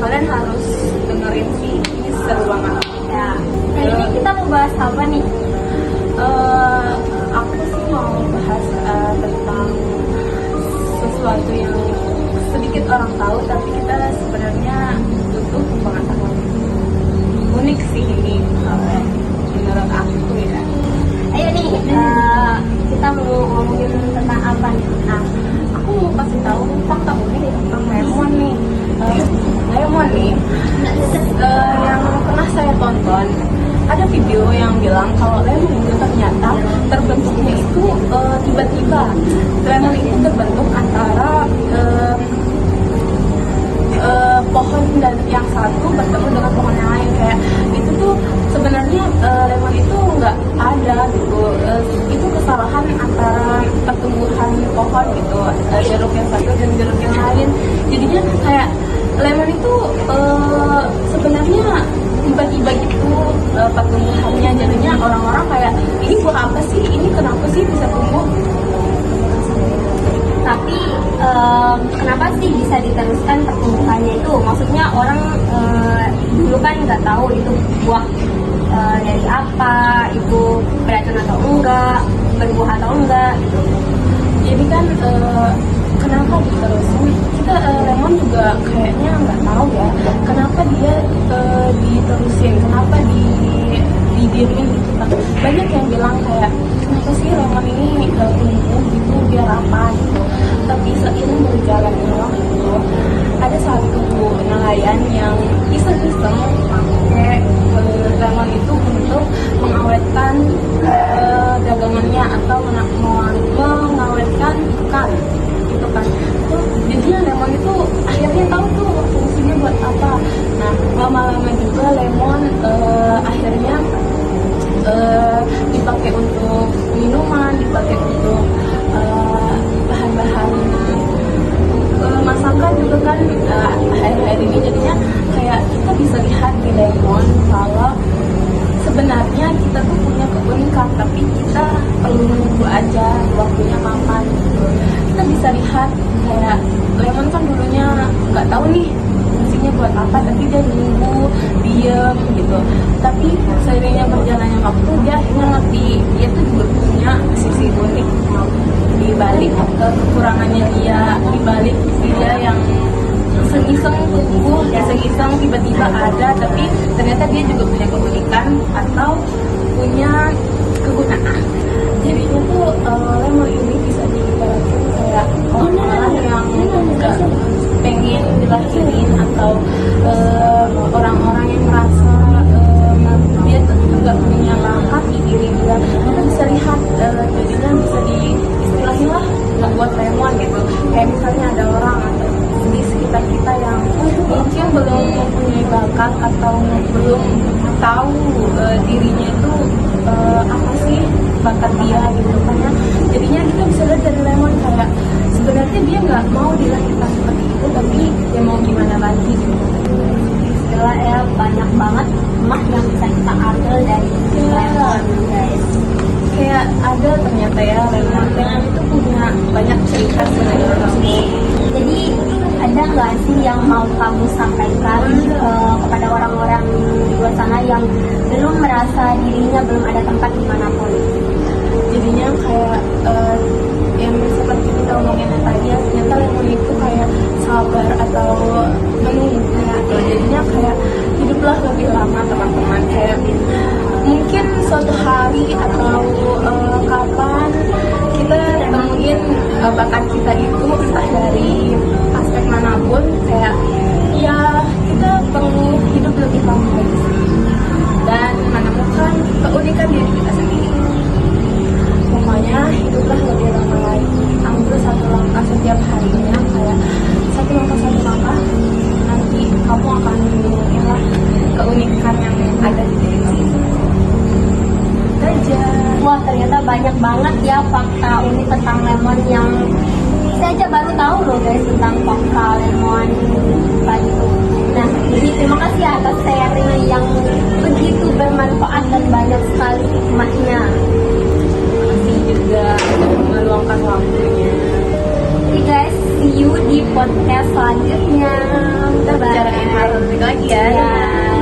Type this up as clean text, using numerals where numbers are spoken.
kalian harus dengerin sih, ini seru banget. Ya, kali ini kita mau bahas apa nih? Aku sih mau bahas tentang sesuatu yang sedikit orang tahu tapi kita sebenarnya butuh pengetahuan. Unik sih ini, menurut aku ya. Ayo nih, kita mau ngomongin tentang apa nih? Nah, aku mau kasih tahu fakta unik tentang lemon nih. Lemon nih, yang pernah saya tonton, ada video yang bilang kalau lemon itu ternyata terbentuknya itu tiba-tiba. Lemon itu terbentuk antara pohon dan yang satu bertemu dengan pohon yang lain. Kayak itu tuh sebenarnya lemon itu nggak ada gitu. Itu kesalahan antara pertumbuhan pohon gitu, jeruk yang satu dan jeruk yang lain. Jadinya kayak lemon itu sebenarnya tiba-tiba gitu pertumbuhannya. Jadinya orang-orang kayak ini buah apa sih, ini kenapa sih bisa tumbuh. Tapi kenapa sih bisa diteruskan pertumbuhannya itu? Maksudnya orang dulu kan nggak tahu itu buah dari apa, itu beracun atau enggak, berbuah atau enggak gitu. Jadi kan kenapa diterusin? Kita lemon juga kayaknya nggak tahu ya kenapa dia diterusin, kenapa didiemin gitu kan. Banyak yang bilang kayak kenapa sih lemon ini tumbuh gitu biar apa gitu. Tapi seiring berjalannya waktu ada satu nelayan yang iseng-iseng pakai lemon itu untuk mengawetkan dagangannya atau mengawetkan ikan gitu kan. Jadinya lemon itu akhirnya tahu tuh fungsinya buat apa. Nah, lama-lama juga lemon akhirnya dipakai untuk minuman, dipakai untuk bahan-bahan masakan juga kan. Akhir-akhir ini jadinya kayak kita bisa lihat di lemon kalau sebenarnya kita tuh punya keunikan, tapi kita perlu menunggu aja waktunya kapan gitu. Kita bisa lihat kayak lemon kan dulunya nggak tahu nih fungsinya buat apa, tapi dia nunggu, diem gitu. Tapi seiringnya berjalannya waktu dia akhirnya ngerti dia tuh juga punya sisi unik di balik kekurangannya dia, di balik dia yang iseng-iseng tumbuh, iseng-iseng tiba-tiba ada, tapi ternyata dia juga punya keunikan atau punya kegunaan. Jadinya tuh lemon ini bisa diibaratkan kayak orang-orang yang nggak pengen dilahirin atau orang-orang yang merasa dia tuh nggak punya bakat di diri dia. Kita bisa lihat jadinya bisa diistilahin lah membuat lemon gitu. Kayak misalnya ada orang atau di sekitar kita yang mungkin belum mempunyai bakat atau belum tahu dirinya itu apa sih bakat dia gitu kan ya. Jadinya kita bisa lihat dari lemon kayak sebenarnya dia nggak mau dilahirkan seperti itu, tapi dia mau gimana lagi gitu. Istilah ya, banyak banget emak yang bisa kita ambil dari lemon guys. Kayak ada ternyata ya lemon itu punya banyak cerita sebenarnya. Jadi ada nggak sih yang mau kamu sampaikan kepada orang-orang di luar sana yang belum merasa dirinya belum ada tempat dimanapun? Jadinya kayak yang seperti kita omongin tadi ya, ternyata lemon itu kayak sabar atau menunggu gitu. Jadinya kayak hiduplah lebih lama teman-teman. Kayak mungkin suatu hari atau kapan kita temuin bakat kita itu entah dari aspek manapun, kayak ya kita perlu hidup lebih lama lagi dan menemukan keunikan diri kita sendiri. Pokoknya hiduplah lebih lama lagi, ambil satu langkah setiap harinya, kayak satu langkah nanti kamu akan menemukan lah keunikan yang ada di diri kamu. Wah, ternyata banyak banget ya fakta unik tentang lemon yang saya aja baru tahu loh guys tentang fakta lemon tadi itu. Nah, jadi terima kasih atas sharing yang begitu bermanfaat dan banyak sekali hikmahnya. Masih juga meluangkan waktunya. Oke guys, see you di di podcast selanjutnya. Kita bicarain hal lebih lagi ya. Ya.